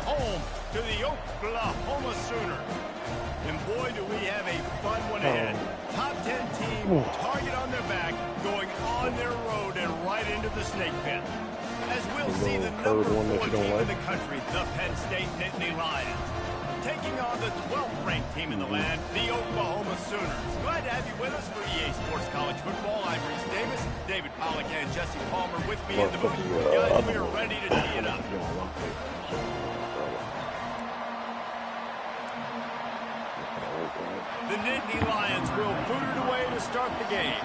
home to the Oklahoma Sooners. And boy, do we have a fun one ahead. Top 10 team, target on their back, going on their road and right into the snake pit. As we'll see the number 4 team in the country, the Penn State Nittany Lions, taking on the 12th ranked team in the land, the Oklahoma Sooners. Glad to have you with us for EA Sports College Football. I'm Reese Davis, David Pollack, and Jesse Palmer with me in the booth. Guys, we are ready to tee it up. The Nittany Lions will boot it away to start the game.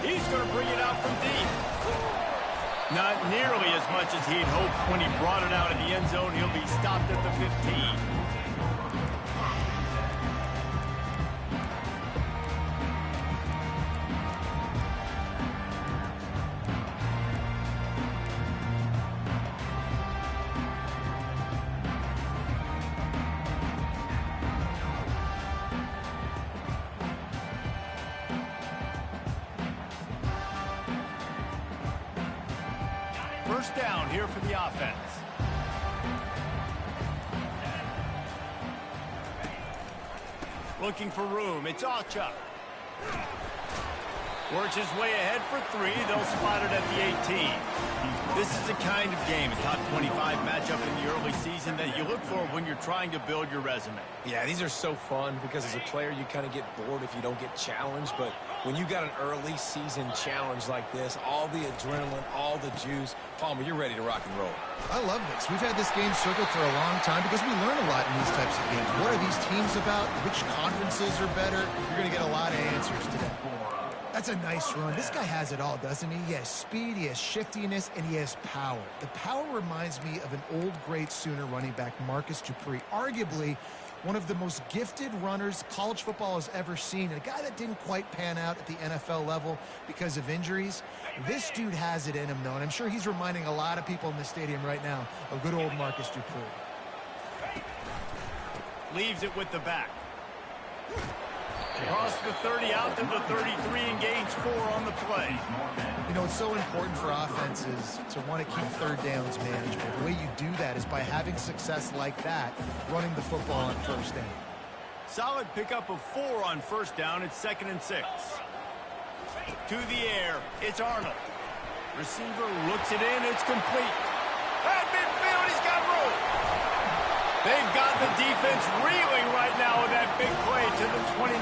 He's going to bring it out from deep. Not nearly as much as he'd hoped when he brought it out of the end zone. He'll be stopped at the 15. First down here for the offense. Looking for room. It's Acha. Works his way ahead for 3. They'll spot it at the 18. This is the kind of game, a top 25 matchup in the early season that you look for when you're trying to build your resume. Yeah, these are so fun because as a player, you kind of get bored if you don't get challenged. But when you got an early season challenge like this, all the adrenaline, all the juice, Palmer, you're ready to rock and roll. I love this. We've had this game circled for a long time because we learn a lot in these types of games. What are these teams about? Which conferences are better? You're going to get a lot of answers today. That's a nice run. This guy has it all, doesn't he? He has speed, he has shiftiness, and he has power. The power reminds me of an old, great Sooner running back, Marcus Dupree. Arguably one of the most gifted runners college football has ever seen. And a guy that didn't quite pan out at the NFL level because of injuries. This dude has it in him, though, and I'm sure he's reminding a lot of people in the stadium right now of good old Marcus Dupree. Leaves it with the back. Across the 30 out to the 33 and gains 4 on the play. You know, it's so important for offenses to want to keep third downs manageable. The way you do that is by having success like that, running the football on first down. Solid pickup of 4 on first down. It's 2nd and 6. To the air, it's Arnold. Receiver looks it in. It's complete. At midfield, he's got room. They've got the defense reeling right now with that big play to the 29.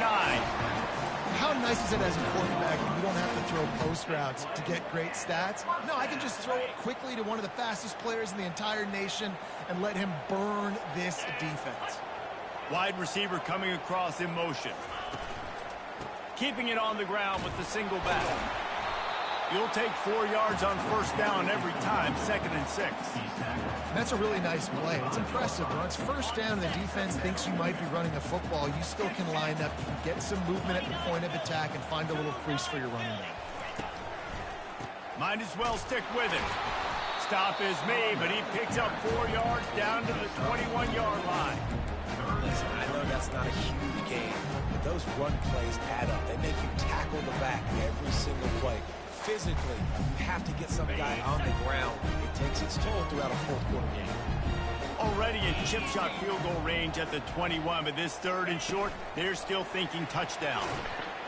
How nice is it as a quarterback when you don't have to throw post routes to get great stats? No, I can just throw it quickly to one of the fastest players in the entire nation and let him burn this defense. Wide receiver coming across in motion. Keeping it on the ground with the single back. You'll take 4 yards on first down every time, 2nd and 6. That's a really nice play. It's impressive. When it's first down and the defense thinks you might be running a football, you still can line up, get some movement at the point of attack, and find a little crease for your running back. Might as well stick with it. Stop is made, but he picks up 4 yards down to the 21-yard line. Listen, I know that's not a huge game, but those run plays add up. They make you tackle the back every single play. Physically, you have to get some guy on the ground. It takes its toll throughout a fourth-quarter game. Already in chip shot field goal range at the 21, but this 3rd and short, they're still thinking touchdown.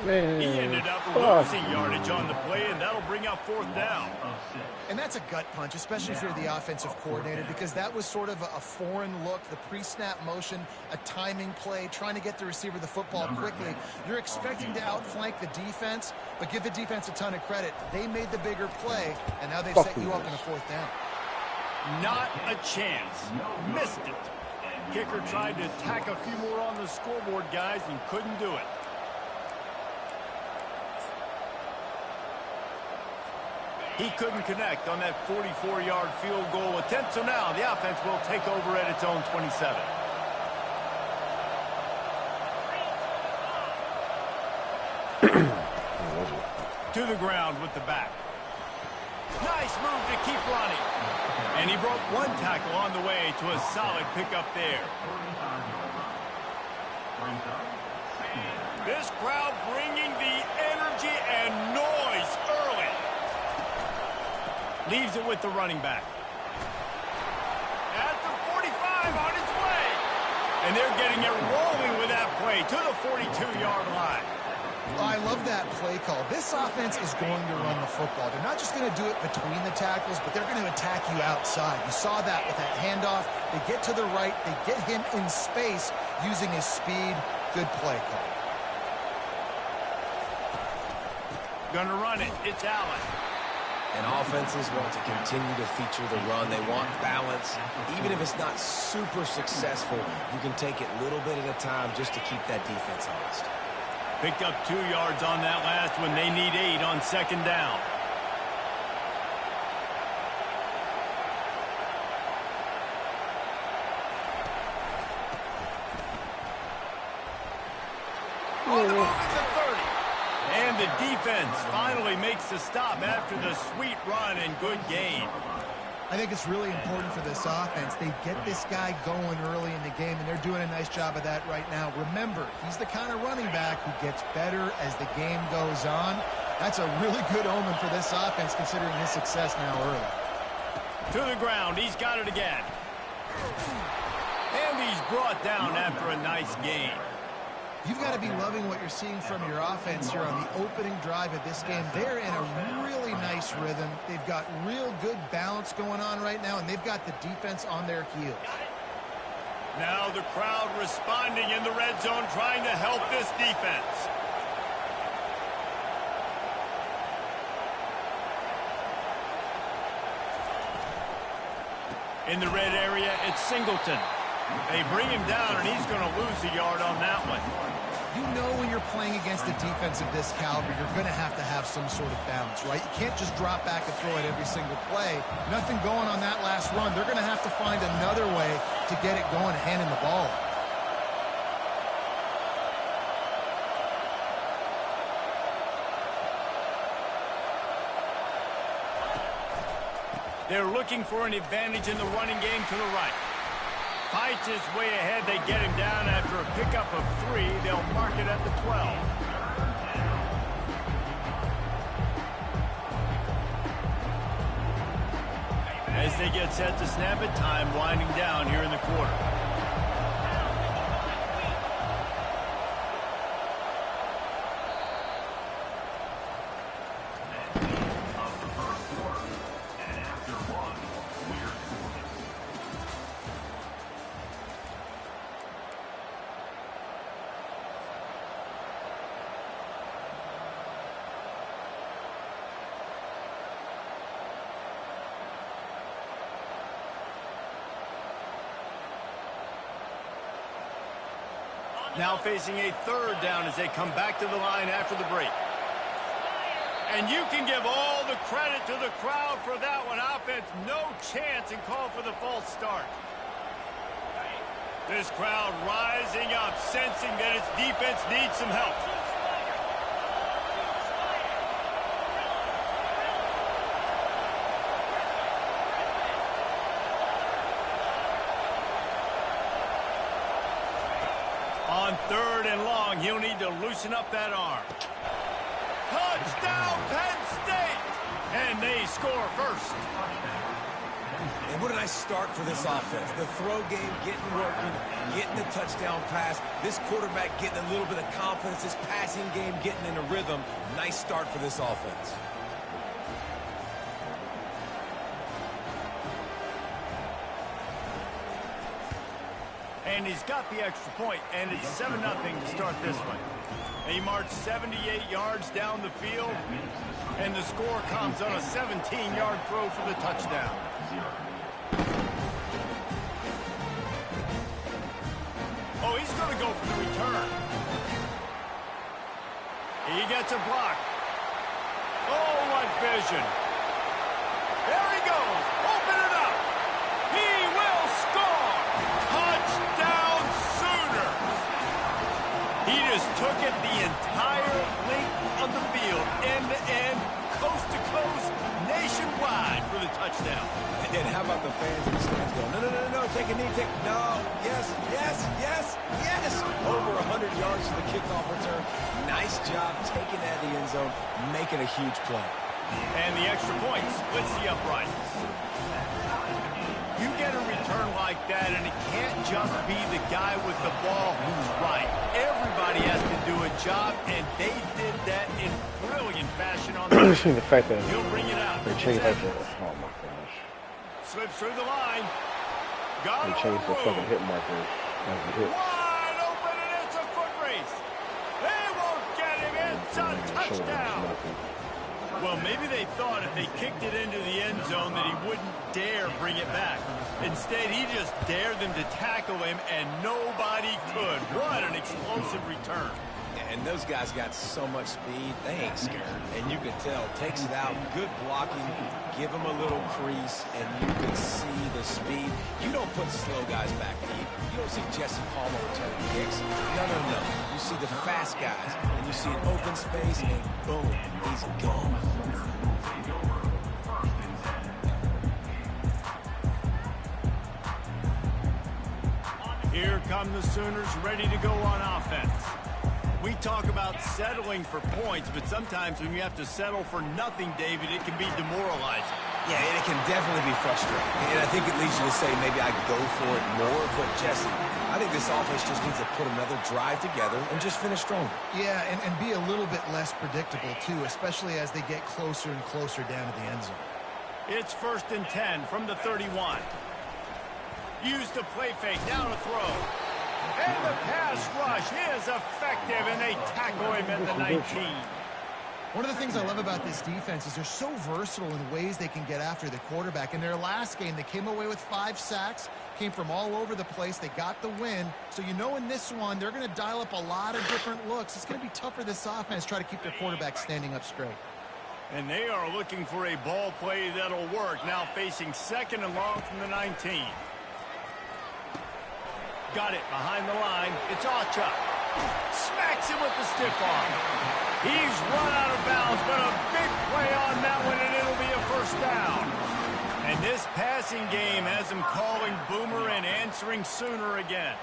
Man, he ended up losing yardage on the play, and that'll bring up 4th down. And that's a gut punch, especially if you're the offensive coordinator, because that was sort of a foreign look, the pre-snap motion, a timing play, trying to get the receiver the football quickly. You're expecting to outflank the defense, but give the defense a ton of credit. They made the bigger play, and now they've set you up in a 4th down. Not a chance. Missed it. Kicker tried to tack a few more on the scoreboard, guys, and couldn't do it. He couldn't connect on that 44-yard field goal attempt, so now the offense will take over at its own 27. To the ground with the back. Nice move to keep running. And he broke 1 tackle on the way to a solid pickup there. This crowd bringing the energy and noise Leaves it with the running back. At the 45 on its way. And they're getting it rolling with that play to the 42-yard line. Oh, I love that play call. This offense is going to run the football. They're not just going to do it between the tackles, but they're going to attack you outside. You saw that with that handoff. They get to the right. They get him in space using his speed. Good play call. Gonna run it. It's Allen. And offenses want to continue to feature the run. They want balance. Even if it's not super successful, you can take it little bit at a time just to keep that defense honest. Picked up 2 yards on that last one. They need 8 on second down. On the move at the 30. And the defense finally makes the stop after the sweet run and good gain. I think it's really important for this offense. They get this guy going early in the game, and they're doing a nice job of that right now. Remember, he's the kind of running back who gets better as the game goes on. That's a really good omen for this offense, considering his success now early. To the ground. He's got it again. And he's brought down after a nice gain. You've got to be loving what you're seeing from your offense here on the opening drive of this game. They're in a really nice rhythm. They've got real good balance going on right now, and they've got the defense on their heels. Now the crowd responding in the red zone, trying to help this defense. In the red area, it's Singleton. They bring him down, and he's going to lose a yard on that one. You know when you're playing against a defense of this caliber, you're going to have some sort of balance, right? You can't just drop back and throw it every single play. Nothing going on that last run. They're going to have to find another way to get it going, handing the ball. They're looking for an advantage in the running game to the right. Fights his way ahead. They get him down after a pickup of 3. They'll mark it at the 12. As they get set to snap it, time winding down here in the quarter. Now facing a 3rd down as they come back to the line after the break. And you can give all the credit to the crowd for that one. Offense, no chance, and call for the false start. This crowd rising up, sensing that its defense needs some help. On 3rd and long, he'll need to loosen up that arm. Touchdown, Penn State! And they score first. And what a nice start for this offense. The throw game getting working, getting the touchdown pass. This quarterback getting a little bit of confidence. This passing game getting in a rhythm. Nice start for this offense. And he's got the extra point, and it's 7-0 to start this one. He marched 78 yards down the field, and the score comes on a 17-yard throw for the touchdown. Oh, he's going to go for the return. He gets a block. Oh, what vision. There he goes. Open it up. He will score. Touchdown Sooners. He just took it the entire length of the field, end-to-end, coast-to-coast, nationwide for the touchdown. And how about the fans in the stands going, no, take a knee, no, yes, over 100 yards to the kickoff return. Nice job taking that to the end zone, making a huge play. And the extra point splits the uprights. You get a return like that, and it can't just be the guy with the ball who's right. Everybody has to do a job, and they did that in brilliant fashion on the the fact that he'll bring it out. they changed that. Oh my gosh. Slips through the line. Got They it changed the on the fucking move. hit marker as the hit. Wide open, and it's a foot race. They won't get him. It's a touchdown. Well, maybe they thought if they kicked it into the end zone that he wouldn't dare bring it back. Instead, he just dared them to tackle him, and nobody could. What an explosive return. And those guys got so much speed, they ain't scared. And you can tell, takes it out, good blocking, give them a little crease, and you can see the speed. You don't put slow guys back deep. You don't see Jesse Palmer returning kicks. No, no, no. You see the fast guys, and you see an open space, and boom, he's gone. Here come the Sooners ready to go on offense. We talk about settling for points, but sometimes when you have to settle for nothing, David, it can be demoralizing. Yeah, and it can definitely be frustrating. And I think it leads you to say maybe I go for it more. But, Jesse, I think this offense just needs to put another drive together and just finish stronger. Yeah, and be a little bit less predictable, too, especially as they get closer and closer down to the end zone. It's 1st and 10 from the 31. Used to play fake, down to throw. And the pass rush is effective, and they tackle him at the 19. One of the things I love about this defense is they're so versatile in ways they can get after the quarterback. In their last game, they came away with 5 sacks, came from all over the place. They got the win. So you know in this one, they're going to dial up a lot of different looks. It's going to be tough for this offense to try to keep their quarterback standing up straight. And they are looking for a ball play that'll work. Now facing 2nd and long from the 19. Got it behind the line. It's Acha. Smacks him with the stiff arm. He's run out of bounds, but a big play on that one, and it'll be a 1st down. And this passing game has him calling Boomer and answering Sooner again.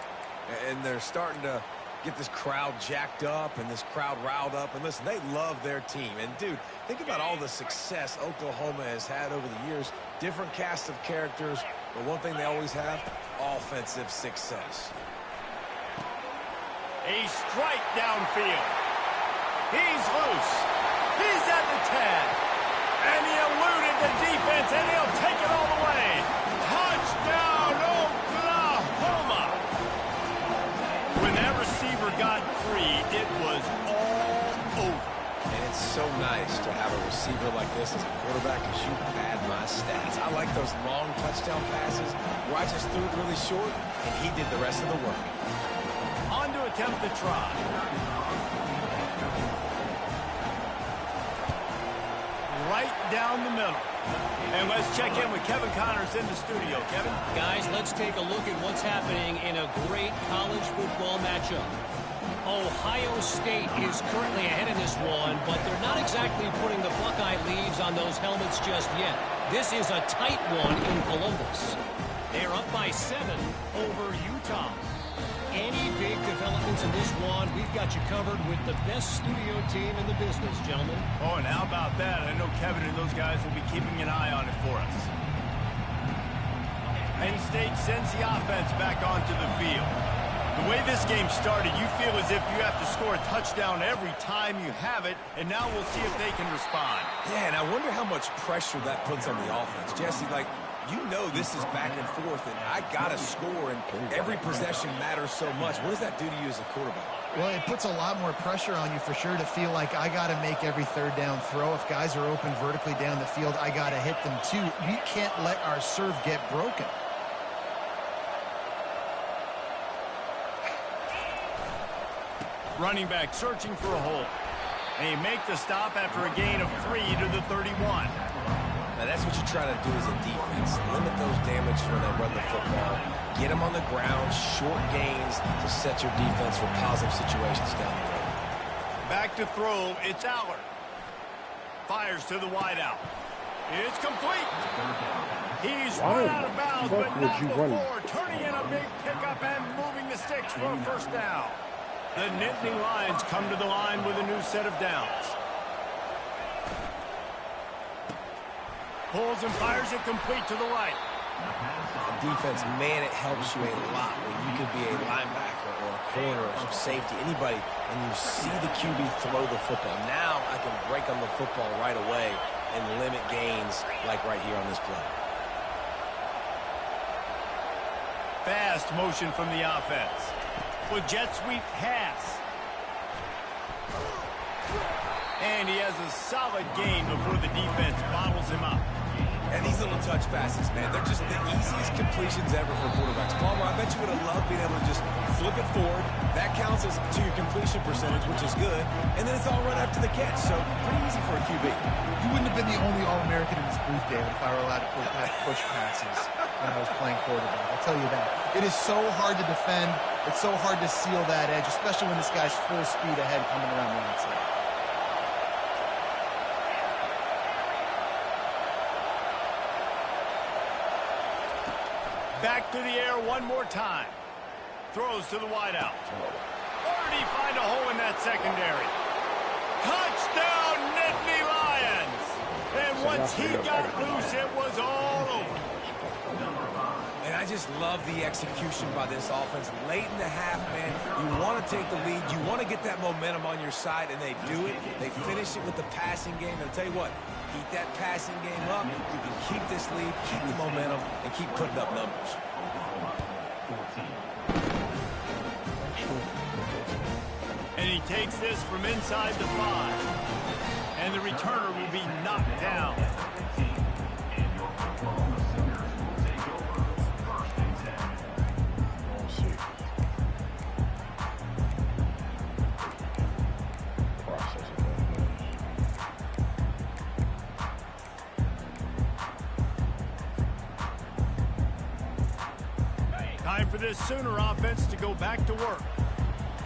And they're starting to get this crowd jacked up and this crowd riled up. And listen, they love their team. And, dude, think about all the success Oklahoma has had over the years. Different cast of characters, but one thing they always have, offensive success. A strike downfield. He's loose. He's at the 10. And he eluded the defense, and he'll take it all the way. Touchdown, Oklahoma. When that receiver got free, it was all over. And it's so nice to have a receiver like this as a quarterback because you pad my stats. I like those long touchdown passes where I just threw it really short, and he did the rest of the work. On to attempt the try. Right down the middle. And let's check in with Kevin Connors in the studio. Kevin? Guys, let's take a look at what's happening in a great college football matchup. Ohio State is currently ahead in this one, but they're not exactly putting the Buckeye leaves on those helmets just yet. This is a tight one in Columbus. They're up by 7 over Utah. Any big developments in this one, we've got you covered with the best studio team in the business, gentlemen. Oh, and how about that? I know Kevin and those guys will be keeping an eye on it for us. Penn State sends the offense back onto the field. The way this game started, you feel as if you have to score a touchdown every time you have it, and now we'll see if they can respond. Yeah, and I wonder how much pressure that puts on the offense. Jesse, you know this is back and forth, and I got to score, and every possession matters so much. What does that do to you as a quarterback? Well, it puts a lot more pressure on you for sure to feel like I got to make every 3rd down throw. If guys are open vertically down the field, I got to hit them too. We can't let our serve get broken. Running back searching for a hole. They make the stop after a gain of 3 to the 31. Now, that's what you try to do as a defense. Limit those damages when they run the football. Get them on the ground, short gains to set your defense for positive situations down the road. Back to throw, it's Aller. Fires to the wideout. It's complete. He's run out of bounds, but not before turning in a big pickup and moving the sticks for a 1st down. The Nittany Lions come to the line with a new set of downs. Pulls and fires it complete to the right. Defense, man, it helps you a lot when you can be a linebacker or a corner or some safety, anybody, and you see the QB throw the football. Now I can break on the football right away and limit gains like right here on this play. Fast motion from the offense. With jet sweep pass. And he has a solid gain before the defense bottles him up. And these little touch passes, man, they're just the easiest completions ever for quarterbacks. Palmer, I bet you would have loved being able to just flip it forward. That counts as to your completion percentage, which is good. And then it's all run after the catch, so pretty easy for a QB. You wouldn't have been the only All-American in this booth, David, if I were allowed to push passes when I was playing quarterback. I'll tell you that. It is so hard to defend. It's so hard to seal that edge, especially when this guy's full speed ahead coming around the outside. Back to the air one more time. Throws to the wideout. Or did he find a hole in that secondary? Touchdown, Nittany Lions! And once he got loose, it was all over. And I just love the execution by this offense. Late in the half, man, you want to take the lead. You want to get that momentum on your side, and they do it. They finish it with the passing game. And I'll tell you what, keep that passing game up. You can keep this lead, keep the momentum, and keep putting up numbers. And he takes this from inside the 5. And the returner will be knocked down. Time for this Sooner offense to go back to work.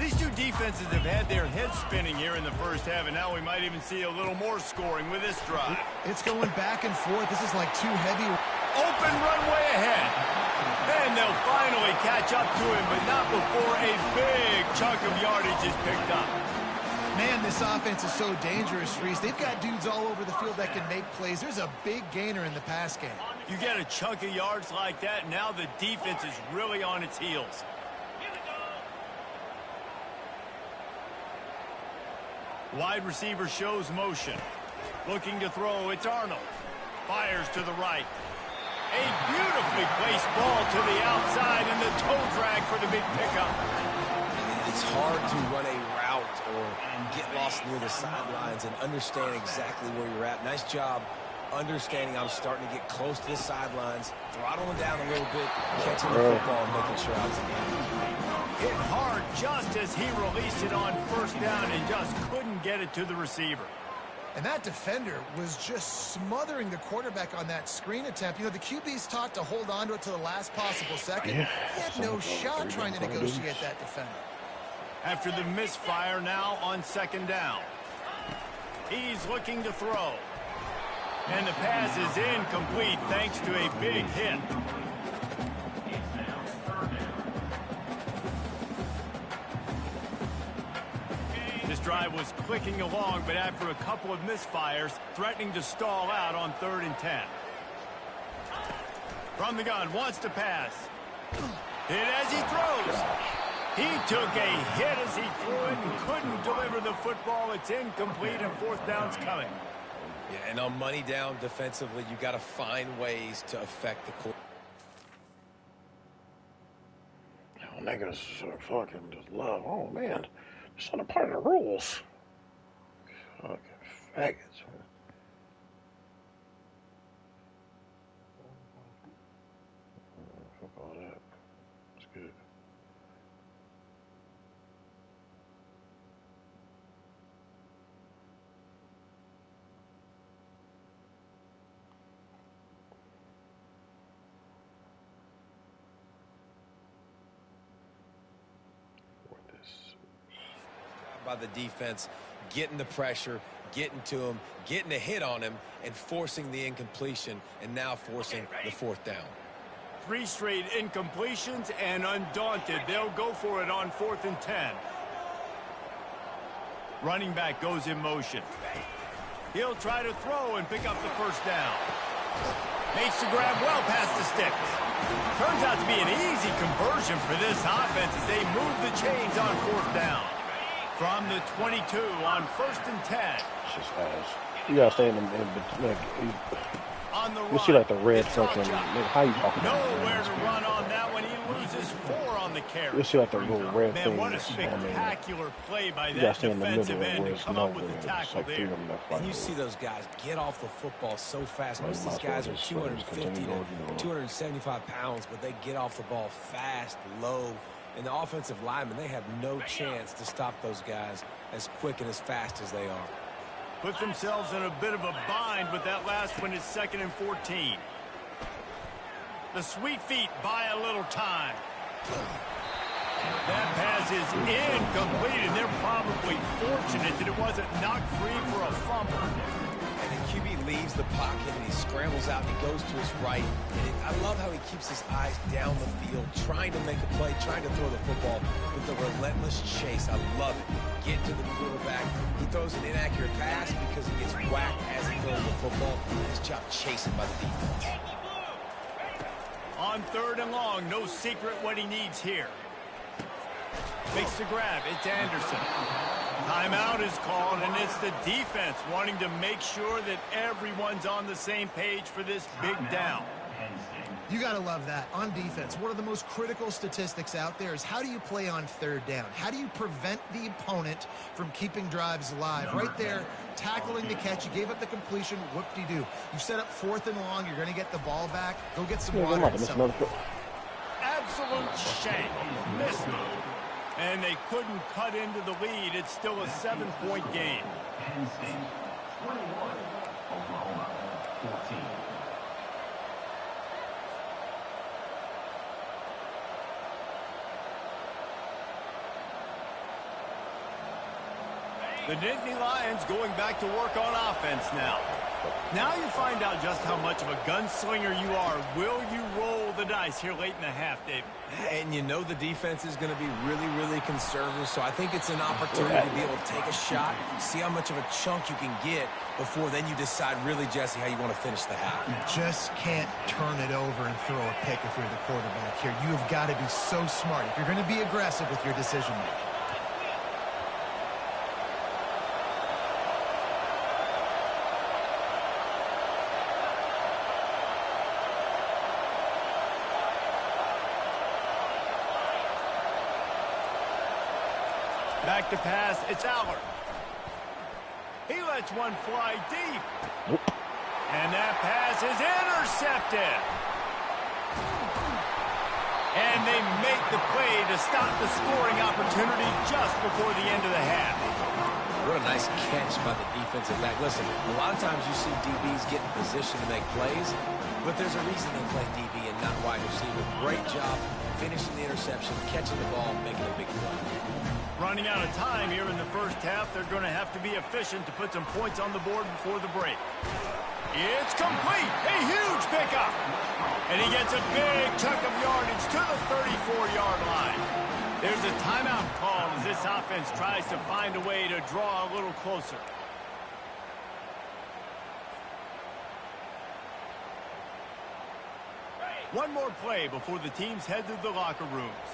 These two defenses have had their heads spinning here in the first half, and now we might even see a little more scoring with this drive. It's going back and forth. This is like too heavy. Open runway ahead. And they'll finally catch up to him, but not before a big chunk of yardage is picked up. Man, this offense is so dangerous, Reese. They've got dudes all over the field that can make plays. There's a big gainer in the pass game. You get a chunk of yards like that, now the defense is really on its heels. Wide receiver shows motion. Looking to throw, it's Arnold. Fires to the right. A beautifully placed ball to the outside, and the toe drag for the big pickup. It's hard to run a route or get lost near the sidelines and understand exactly where you're at. Nice job understanding I'm starting to get close to the sidelines, throttling down a little bit, catching the football and making sure I was in there. Hit hard just as he released it on first down and just couldn't get it to the receiver. And that defender was just smothering the quarterback on that screen attempt. You know, the QB's taught to hold on to it to the last possible second. He had no shot trying to negotiate that defender. After the misfire, now on second down. He's looking to throw. And the pass is incomplete thanks to a big hit. This drive was clicking along, but after a couple of misfires, threatening to stall out on 3rd and 10. From the gun, wants to pass. Hit as he throws. He took a hit as he threw it and couldn't deliver the football. It's incomplete, and 4th down's coming. Yeah, and on money down defensively, you got to find ways to affect the quarterback. Oh, niggas fucking just love. Oh, man. It's not a part of the rules. Fucking faggots, man. Fuck all that. It's good. By the defense, getting the pressure, getting to him, getting a hit on him, and forcing the incompletion, and now forcing the 4th down. 3 straight incompletions, and undaunted, they'll go for it on 4th and 10. Running back goes in motion. He'll try to throw and pick up the 1st down. Makes the grab well past the sticks. Turns out to be an easy conversion for this offense as they move the chains on 4th down. From the 22 on 1st and 10. It's just ass. You gotta stay in the like, On the you see like the red it's fucking. How you talking about? Nowhere to run on that one. He loses 4 on the carry. You see like the little red Man, thing. what a spectacular play by You gotta that stay in the middle defensive end where to it's come no up with the red. It's tackle like there. freedom left, right, And you see those guys get off the football so fast. Most of these guys are 250 to 275 pounds, but they get off the ball fast, low. And the offensive linemen, they have no chance to stop those guys as quick and as fast as they are. Put themselves in a bit of a bind with that last one is 2nd and 14. The sweet feet buy a little time. That pass is incomplete, and they're probably fortunate that it wasn't knocked free for a fumble. And the QB leaves the pocket, and he scrambles out, and he goes to his right. And I love how he keeps his eyes down the field, trying to make a play, trying to throw the football with the relentless chase. I love it. Get to the quarterback. He throws an inaccurate pass because he gets whacked as he throws the football. His job chasing by the defense. On 3rd and long, no secret what he needs here. Makes the grab. It's Anderson. Timeout is called, and it's the defense wanting to make sure that everyone's on the same page for this big down. You got to love that. On defense, one of the most critical statistics out there is how do you play on 3rd down? How do you prevent the opponent from keeping drives alive? Right there, tackling the catch. You gave up the completion. Whoop-de-doo. You set up 4th and long. You're going to get the ball back. Go get some water. Absolute shame. Missed it. And they couldn't cut into the lead. It's still a 7-point game. Penn State 21, Oklahoma 14. The Nittany Lions going back to work on offense now. Now you find out just how much of a gunslinger you are. Will you roll the dice here late in the half, David? And you know the defense is going to be really, really conservative, so I think it's an opportunity to be able to take a shot, see how much of a chunk you can get before then you decide really, Jesse, how you want to finish the half. You just can't turn it over and throw a pick if you're the quarterback here. You have got to be so smart if you're going to be aggressive with your decision-making. Back to pass, it's Aller. He lets one fly deep. And that pass is intercepted. And they make the play to stop the scoring opportunity just before the end of the half. What a nice catch by the defensive back. Listen, a lot of times you see DBs get in position to make plays, but there's a reason they play DB and not wide receiver. Great job finishing the interception, catching the ball, making a big play. Running out of time here in the first half, they're going to have to be efficient to put some points on the board before the break. It's complete. A huge pickup. And he gets a big chunk of yardage to the 34-yard line. There's a timeout called as this offense tries to find a way to draw a little closer. One more play before the teams head to the locker rooms.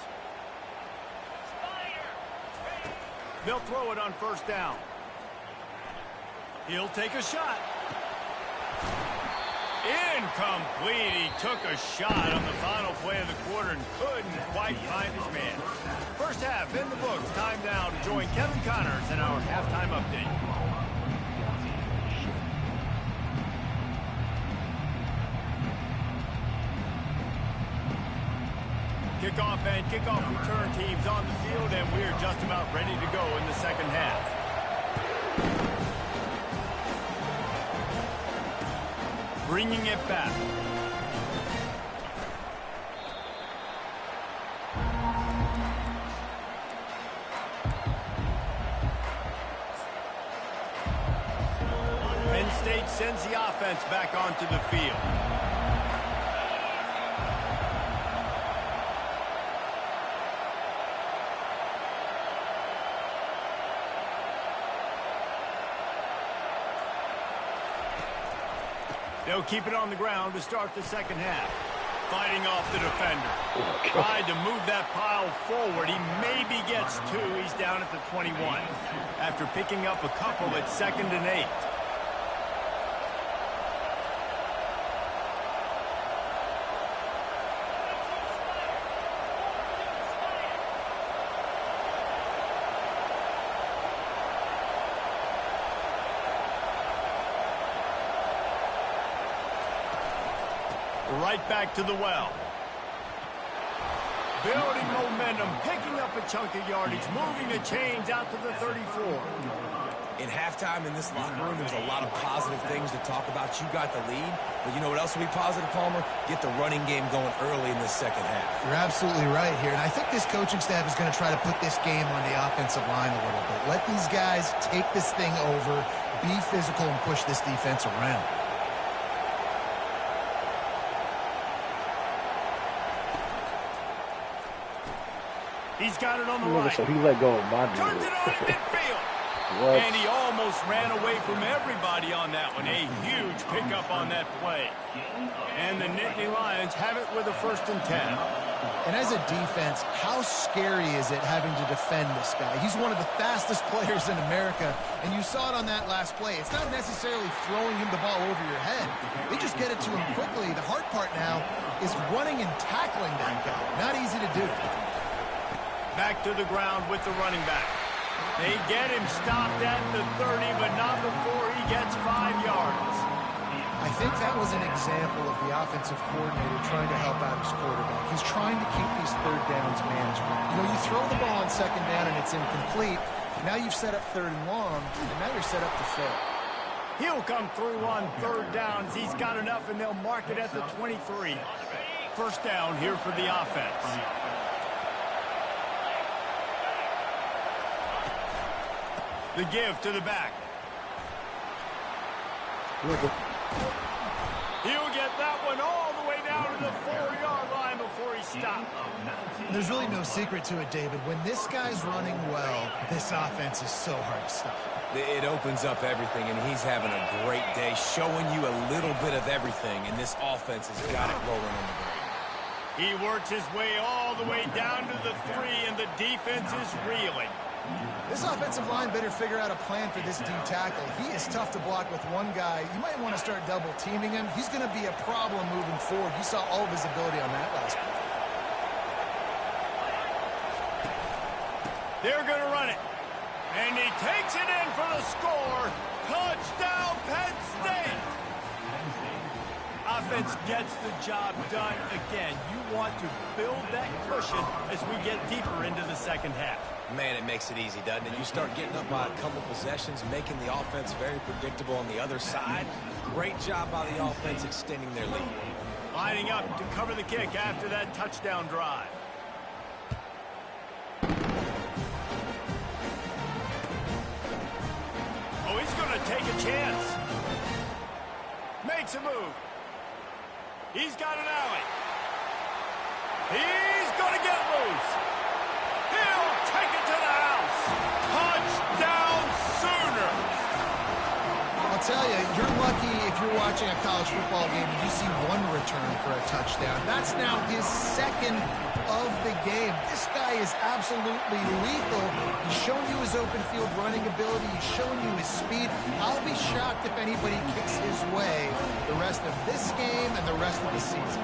They'll throw it on 1st down. He'll take a shot. Incomplete. He took a shot on the final play of the quarter and couldn't quite find his man. First half in the books. Time now to join Kevin Connors in our halftime update. Kickoff and kickoff return teams on the field, and we're just about ready to go in the second half. Bringing it back. Penn State sends the offense back onto the field. They'll keep it on the ground to start the second half. Fighting off the defender. Tried to move that pile forward. He maybe gets 2. He's down at the 21. After picking up a couple at 2nd and 8. Right back to the well. Building momentum, picking up a chunk of yardage, moving the chains out to the 34. In halftime in this locker room, there's a lot of positive things to talk about. You got the lead, but you know what else will be positive, Palmer? Get the running game going early in the second half. You're absolutely right here, and I think this coaching staff is going to try to put this game on the offensive line a little bit. Let these guys take this thing over, be physical, and push this defense around. He's got it on the right. So he let go of my dude. Turns it on in midfield. What? And he almost ran away from everybody on that one. A huge pickup on that play. And the Nittany Lions have it with a 1st and 10. And as a defense, how scary is it having to defend this guy? He's one of the fastest players in America, and you saw it on that last play. It's not necessarily throwing him the ball over your head. They just get it to him quickly. The hard part now is running and tackling that guy. Not easy to do. Back to the ground with the running back. They get him stopped at the 30, but not before he gets 5 yards. I think that was an example of the offensive coordinator trying to help out his quarterback. He's trying to keep these 3rd downs manageable. You know, you throw the ball on 2nd down and it's incomplete. Now you've set up 3rd and long, and now you're set up to fail. He'll come through on 3rd downs. He's got enough, and they'll mark it at the 23. 1st down here for the offense. The give to the back. He'll get that one all the way down to the 4-yard line before he stopped. There's really no secret to it, David. When this guy's running well, this offense is so hard to stop. It opens up everything, and he's having a great day, showing you a little bit of everything, and this offense has got it rolling on the ground. He works his way all the way down to the 3, and the defense is reeling. This offensive line better figure out a plan for this D tackle. He is tough to block with one guy. You might want to start double teaming him. He's going to be a problem moving forward. You saw all of his ability on that last play. They're going to run it. And he takes it in for the score. Touchdown, Penn State. Offense gets the job done again. You want to build that cushion as we get deeper into the second half. Man, it makes it easy, doesn't it? You start getting up by a couple possessions, making the offense very predictable on the other side. Great job by the offense extending their lead. Lining up to cover the kick after that touchdown drive. Oh, he's going to take a chance. Makes a move. He's got an alley. He's going to get loose. He'll take it to the house. Touchdown, Sooners. I'll tell you, you're lucky if you're watching a college football game and you see one return for a touchdown. That's now his 2nd of the game. This guy is absolutely lethal. He's shown you his open field running ability. He's shown you his speed. I'll be shocked if anybody kicks his way the rest of this game and the rest of the season.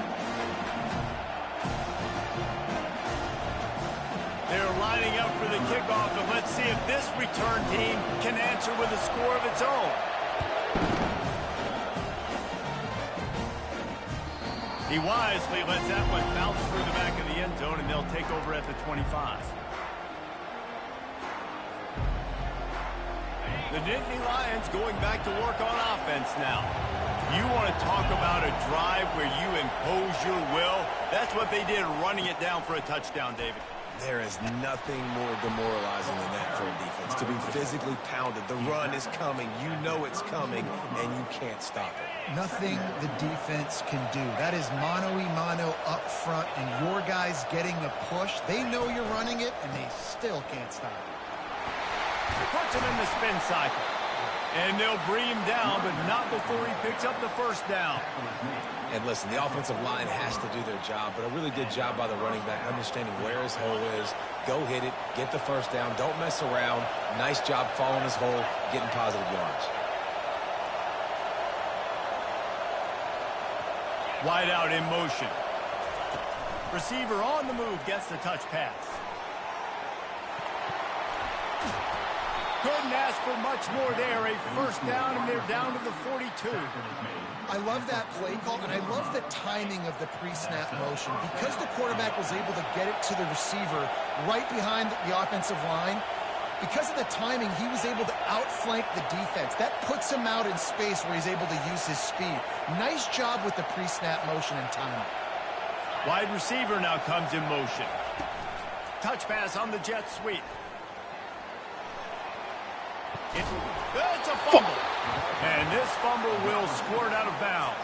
They're lining up for the kickoff, and let's see if this return team can answer with a score of its own. He wisely lets that one bounce through the back of the end zone, and they'll take over at the 25. The Nittany Lions going back to work on offense now. You want to talk about a drive where you impose your will? That's what they did, running it down for a touchdown, David. There is nothing more demoralizing than that for a defense, to be physically pounded. The run is coming. You know it's coming, and you can't stop it. Nothing the defense can do. That is mano-a-mano up front, and your guys getting the push. They know you're running it, and they still can't stop it. Puts him in the spin cycle. And they'll bring him down, but not before he picks up the first down. And listen, the offensive line has to do their job, but a really good job by the running back, understanding where his hole is. Go hit it, get the first down, don't mess around. Nice job following his hole, getting positive yards. Wide out in motion. Receiver on the move gets the touch pass. Couldn't ask for much more there. A first down, and they're down to the 42. I love that play call, and I love the timing of the pre-snap motion. Because the quarterback was able to get it to the receiver right behind the offensive line, because of the timing, he was able to outflank the defense. That puts him out in space where he's able to use his speed. Nice job with the pre-snap motion and timing. Wide receiver now comes in motion. Touch pass on the jet sweep. It's a fumble. And this fumble will squirt out of bounds.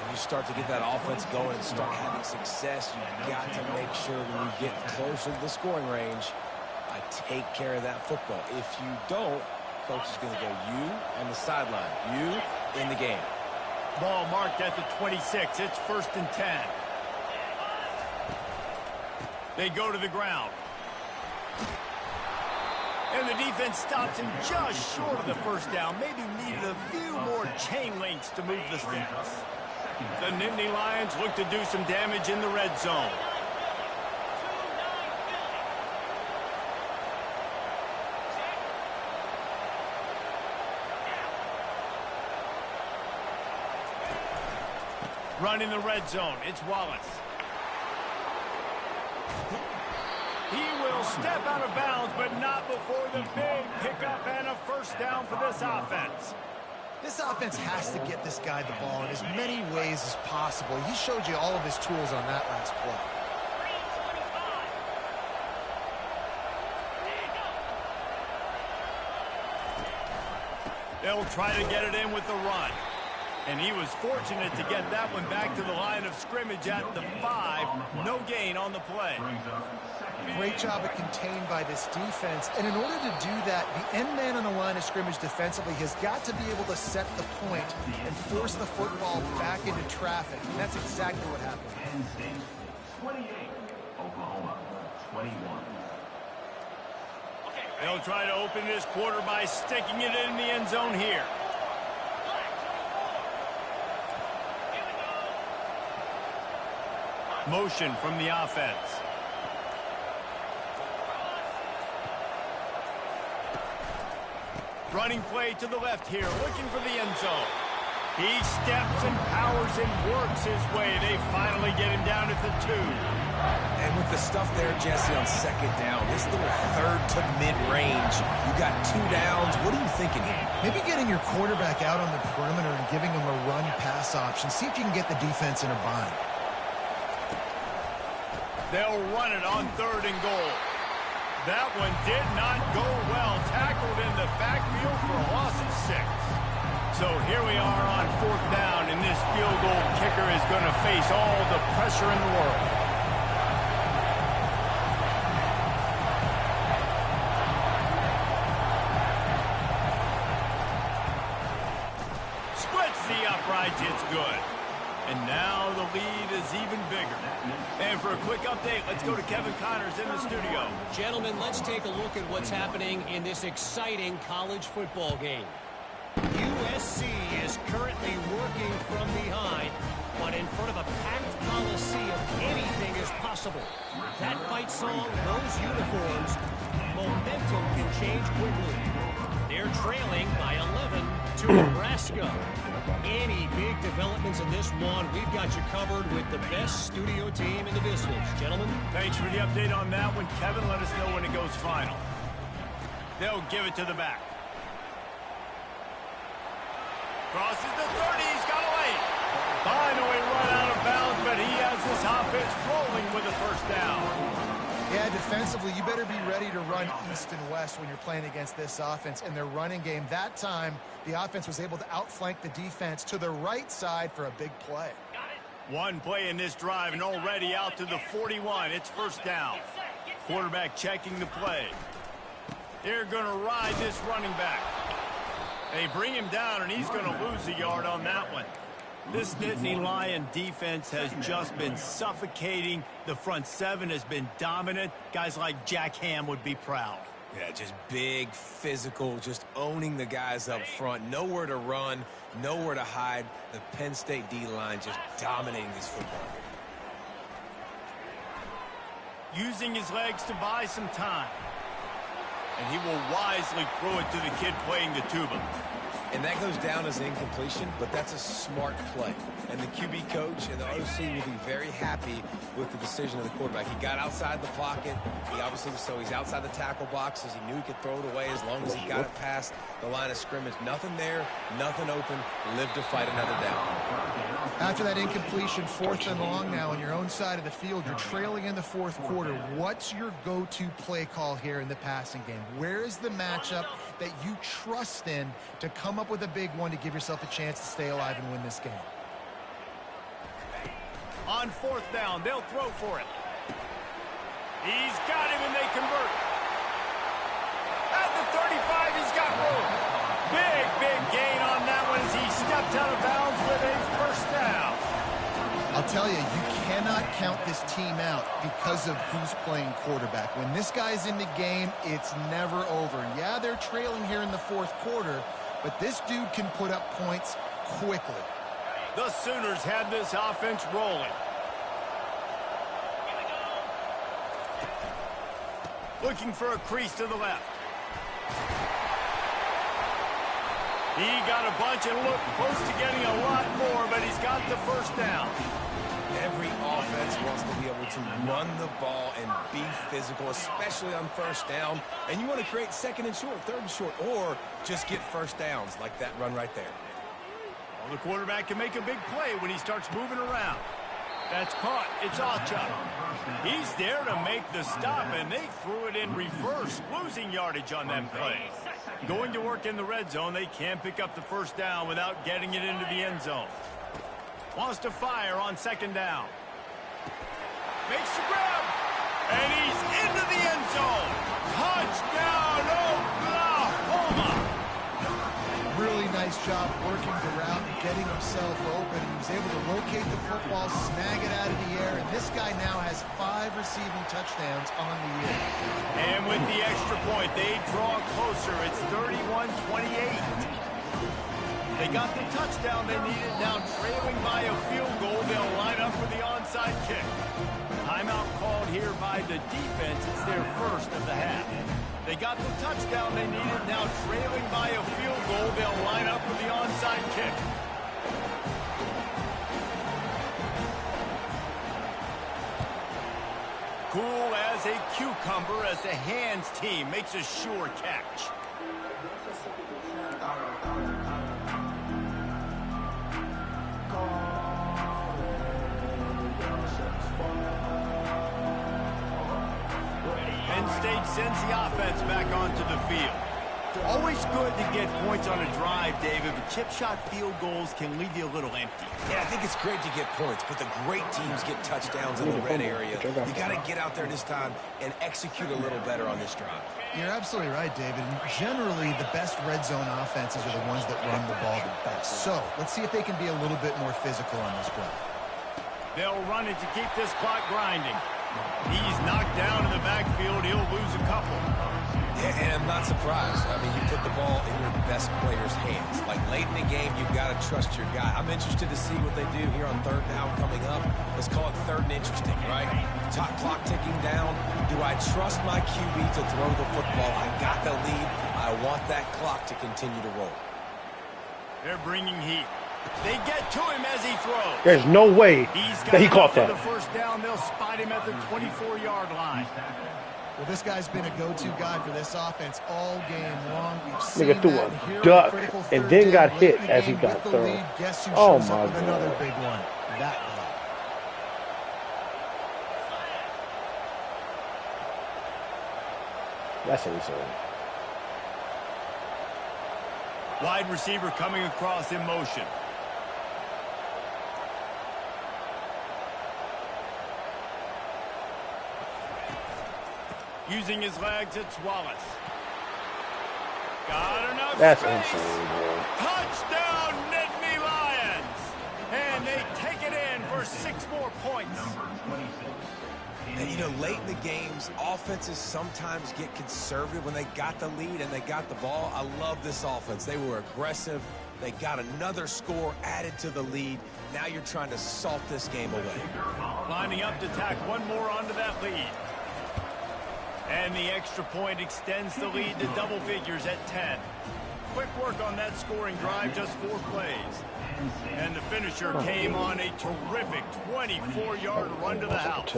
When you start to get that offense going and start having success, you've got to make sure when you get closer to the scoring range, I take care of that football. If you don't, coach is going to go you on the sideline, you in the game. Ball marked at the 26. It's 1st and 10. They go to the ground. And the defense stops him just short of the first down. Maybe needed a few more chain links to move the sticks. The Nittany Lions look to do some damage in the red zone. Running the red zone, it's Wallace. He will step out of bounds, but not before the big pickup and a first down for this offense. This offense has to get this guy the ball in as many ways as possible. He showed you all of his tools on that last play. They'll try to get it in with the run. And he was fortunate to get that one back to the line of scrimmage at the 5. No gain on the play. Great job of contained by this defense. And in order to do that, the end man on the line of scrimmage defensively has got to be able to set the point and force the football back into traffic. And that's exactly what happened. Penn State 28, Oklahoma 21. They'll try to open this quarter by sticking it in the end zone here. Motion from the offense. Running play to the left here, looking for the end zone. He steps and powers and works his way. They finally get him down at the 2. And with the stuff there, Jesse, on second down, this little third to mid-range, you got 2 downs. What are you thinking here? Maybe getting your quarterback out on the perimeter and giving him a run-pass option. See if you can get the defense in a bind. They'll run it on 3rd and goal. That one did not go well. Tackled in the backfield for a loss of 6. So here we are on 4th down, and this field goal kicker is going to face all the pressure in the world. Splits the uprights. It's good. And now the lead is even bigger. And for a quick update, let's go to Kevin Connors in the studio. Gentlemen, let's take a look at what's happening in this exciting college football game. USC is currently working from behind, but in front of a packed Coliseum, anything is possible. That fight song, those uniforms, momentum can change quickly. They're trailing by 11 to Nebraska. Any big developments in this one, we've got you covered with the best studio team in the business. Gentlemen. Thanks for the update on that one. Kevin, let us know when it goes final. They'll give it to the back. Crosses the 30. He's got away. Finally run out of bounds, but he has this offense rolling with a first down. Yeah, defensively, you better be ready to run east and west when you're playing against this offense. In their running game, that time, the offense was able to outflank the defense to the right side for a big play. One play in this drive, and already out to the 41. It's first down. Quarterback checking the play. They're going to ride this running back. They bring him down, and he's going to lose a yard on that one. This Nittany Lion defense has just been suffocating. The front seven has been dominant. Guys like Jack Ham would be proud. Yeah, just big, physical, just owning the guys up front. Nowhere to run, nowhere to hide. The Penn State D-line just dominating this football game. Using his legs to buy some time. And he will wisely throw it to the kid playing the tuba. And that goes down as an incompletion, but that's a smart play. And the QB coach and the OC will be very happy with the decision of the quarterback. He got outside the pocket. He obviously, so he's outside the tackle boxes. He knew he could throw it away as long as he got it past the line of scrimmage. Nothing there, nothing open. Live to fight another down. After that incompletion, 4th and long now on your own side of the field, you're trailing in the 4th quarter. What's your go-to play call here in the passing game? Where is the matchup that you trust in to come up with a big one to give yourself a chance to stay alive and win this game? On 4th down, they'll throw for it. He's got him, and they convert. At the 35, he's got room. Big gain on that one as he stepped out of bounds with a 1st down. I'll tell you, you cannot count this team out because of who's playing quarterback. When this guy's in the game, it's never over. Yeah, they're trailing here in the 4th quarter, but this dude can put up points quickly. The Sooners had this offense rolling. Looking for a crease to the left. He got a bunch and looked close to getting a lot more, but he's got the 1st down. Every offense wants to be able to run the ball and be physical, especially on 1st down. And you want to create 2nd and short, 3rd and short, or just get 1st downs like that run right there. Well, the quarterback can make a big play when he starts moving around. That's caught. It's Alchuk. He's there to make the stop, and they threw it in reverse, losing yardage on that play. Going to work in the red zone, they can't pick up the 1st down without getting it into the end zone. Wants to fire on 2nd down. Makes the grab, and he's into the end zone. Touchdown, Oklahoma! Really nice job working the route and getting himself open. He was able to locate the football, snag it out of the air, and this guy now has 5 receiving touchdowns on the year. And with the extra point, they draw closer. It's 31-28. They got the touchdown they needed. Now trailing by a field goal, they'll line up with the onside kick. Timeout called here by the defense. It's their 1st of the half. They got the touchdown they needed. Now trailing by a field goal, they'll line up with the onside kick. Cool as a cucumber as the hands team makes a sure catch. Penn State sends the offense back onto the field. Always good to get points on a drive, David, but chip shot field goals can leave you a little empty. Yeah, I think it's great to get points, but the great teams get touchdowns in the red area. You got to get out there this time and execute a little better on this drive. You're absolutely right, David. And generally, the best red zone offenses are the ones that run the ball the best. So let's see if they can be a little bit more physical on this drive. They'll run it to keep this clock grinding. He's knocked down in the backfield. He'll lose a couple. Yeah, and I'm not surprised. I mean, you put the ball in your best player's hands. Like, late in the game, you've got to trust your guy. I'm interested to see what they do here on 3rd down coming up. Let's call it 3rd and interesting, right? Top clock ticking down. Do I trust my QB to throw the football? I got the lead. I want that clock to continue to roll. They're bringing heat. They get to him as he throws. There's no way that he caught that. The 1st down, they'll spot him at the 24-yard line. Well, this guy's been a go-to guy for this offense all game long. We've seen Nigga threw that a here duck on critical and 3rd then down, got late hit in the as he game got with the thrown. lead. Guess who Oh, shows my up with another God. big one? That guy. That's insane. Wide receiver coming across in motion. Using his legs, it's Wallace. Got enough That's space. insane, bro. Touchdown, Nittany Lions. And they take it in for 6 more points. Number 26. And, you know, late in the games, offenses sometimes get conservative when they got the lead and they got the ball. I love this offense. They were aggressive. They got another score added to the lead. Now you're trying to salt this game away. Lining up to tack one more onto that lead. And the extra point extends the lead to double figures at 10. Quick work on that scoring drive, just 4 plays. And the finisher came on a terrific 24-yard run to the house.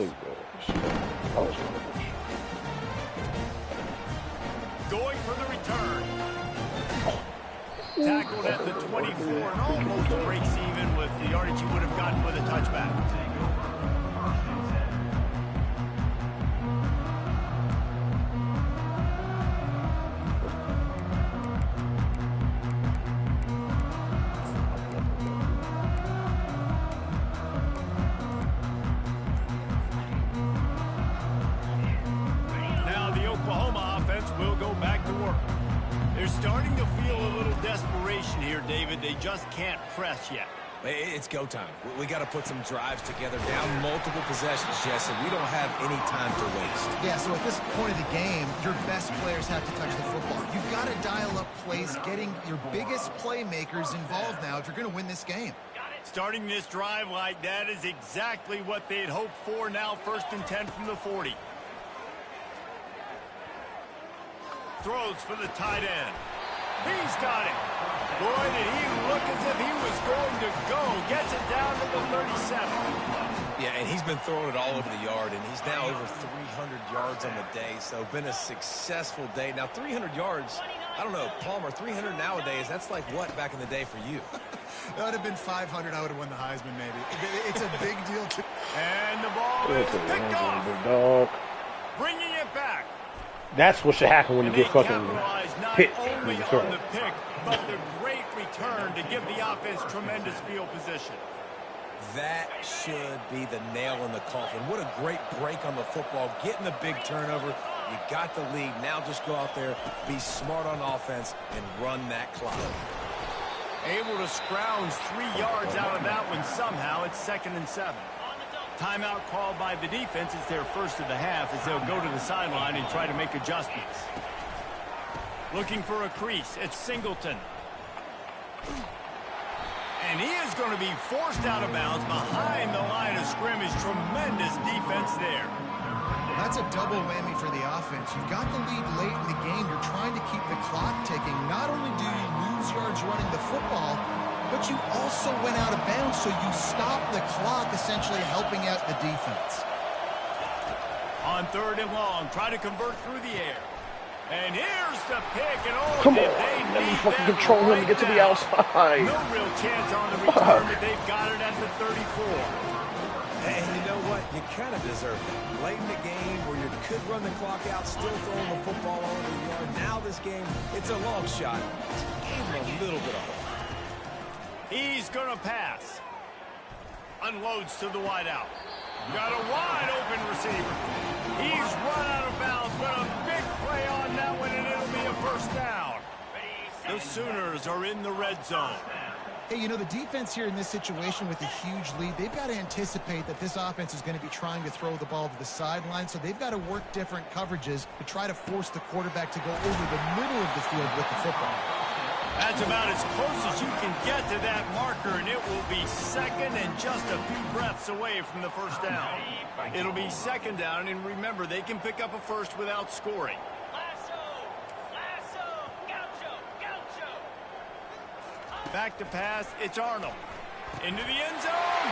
Going for the return. Tackled at the 24 and almost breaks even with the yardage he would have gotten with a touchback. Now the Oklahoma offense will go back to work. They're starting to feel a little desperation here, David. They just can't press yet. It's go time. We got to put some drives together, down multiple possessions, Jesse. We don't have any time to waste. Yeah, so at this point of the game, your best players have to touch the football. You've got to dial up plays, getting your biggest playmakers involved now if you're going to win this game. Starting this drive like that is exactly what they'd hoped for. Now 1st and 10 from the 40. Throws for the tight end. He's got it. Boy, did he look as if he was going to go. Gets it down to the 37. Yeah, and he's been throwing it all over the yard, and he's now over 300 yards on the day, so been a successful day. Now, 300 yards, I don't know, Palmer, 300 nowadays, that's like what back in the day for you? That would have been 500. I would have won the Heisman, maybe. It's a big deal. And the ball is picked off. Dog. Bringing it back. That's what should happen when you And get they fucking capitalize not hit. only on the pick, but the great return to give the offense tremendous field position. That should be the nail in the coffin. What a great break on the football. Getting the big turnover. You got the lead. Now just go out there, be smart on offense, and run that clock. Able to scrounge 3 yards out of that one somehow. It's 2nd and 7. Timeout called by the defense. It's their first of the half as they'll go to the sideline and try to make adjustments. Looking for a crease. It's Singleton. And he is going to be forced out of bounds behind the line of scrimmage. Tremendous defense there. That's a double whammy for the offense. You've got the lead late in the game. You're trying to keep the clock ticking. Not only do you lose yards running the football, but you also went out of bounds, so you stopped the clock, essentially helping out the defense. On 3rd and long, try to convert through the air. And here's the pick, and Come on, let me fucking control him and get to the outside. No real chance on the return, but they've got it at the 34. And you know what? You kind of deserve it. Late in the game where you could run the clock out, still throwing the football all over the yard. Now this game, it's a long shot. Gave him a little bit of hope. He's going to pass. Unloads to the wideout. Got a wide open receiver. He's run out of bounds, but a big play on that one, and it'll be a 1st down. The Sooners are in the red zone. Hey, you know, the defense here in this situation with a huge lead, they've got to anticipate that this offense is going to be trying to throw the ball to the sideline, so they've got to work different coverages to try to force the quarterback to go over the middle of the field with the football. That's about as close as you can get to that marker, and it will be 2nd and just a few breaths away from the 1st down. It'll be 2nd down, and remember, they can pick up a 1st without scoring. Back to pass, it's Arnold. Into the end zone,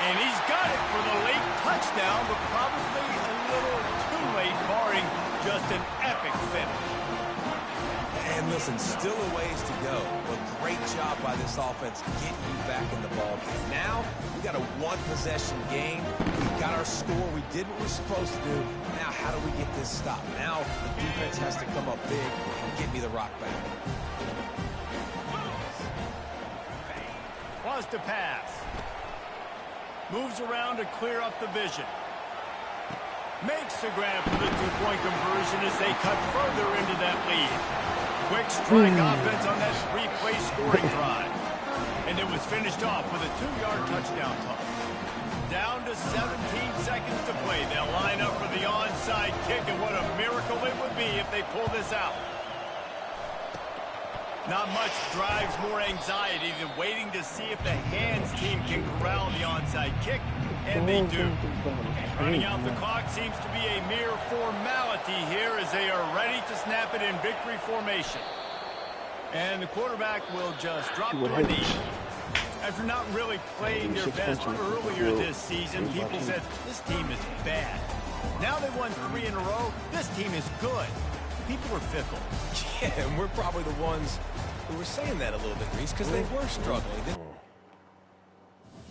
and he's got it for the late touchdown, but probably a little too late, barring just an epic finish. And listen, still a ways to go, but great job by this offense getting you back in the ball game. Now, we got a 1-possession game. We got our score. We did what we're supposed to do. Now, how do we get this stopped? Now, the defense has to come up big and get me the rock back. Wants to pass. Moves around to clear up the vision. Makes the grab for the 2-point conversion as they cut further into that lead. Quick strike offense on that three-play scoring drive. And it was finished off with a 2-yard touchdown toss. Down to 17 seconds to play. They'll line up for the onside kick, and what a miracle it would be if they pull this out. Not much drives more anxiety than waiting to see if the hands team can corral the onside kick, and they do. Running out the clock seems to be a mere formality here as they are ready to snap it in victory formation. And the quarterback will just drop to a knee. After not really playing their best earlier this season, people said this team is bad. Now they won 3 in a row. This team is good. People are fickle. Yeah, and we're probably the ones who were saying that a little bit, Reese, because they were struggling.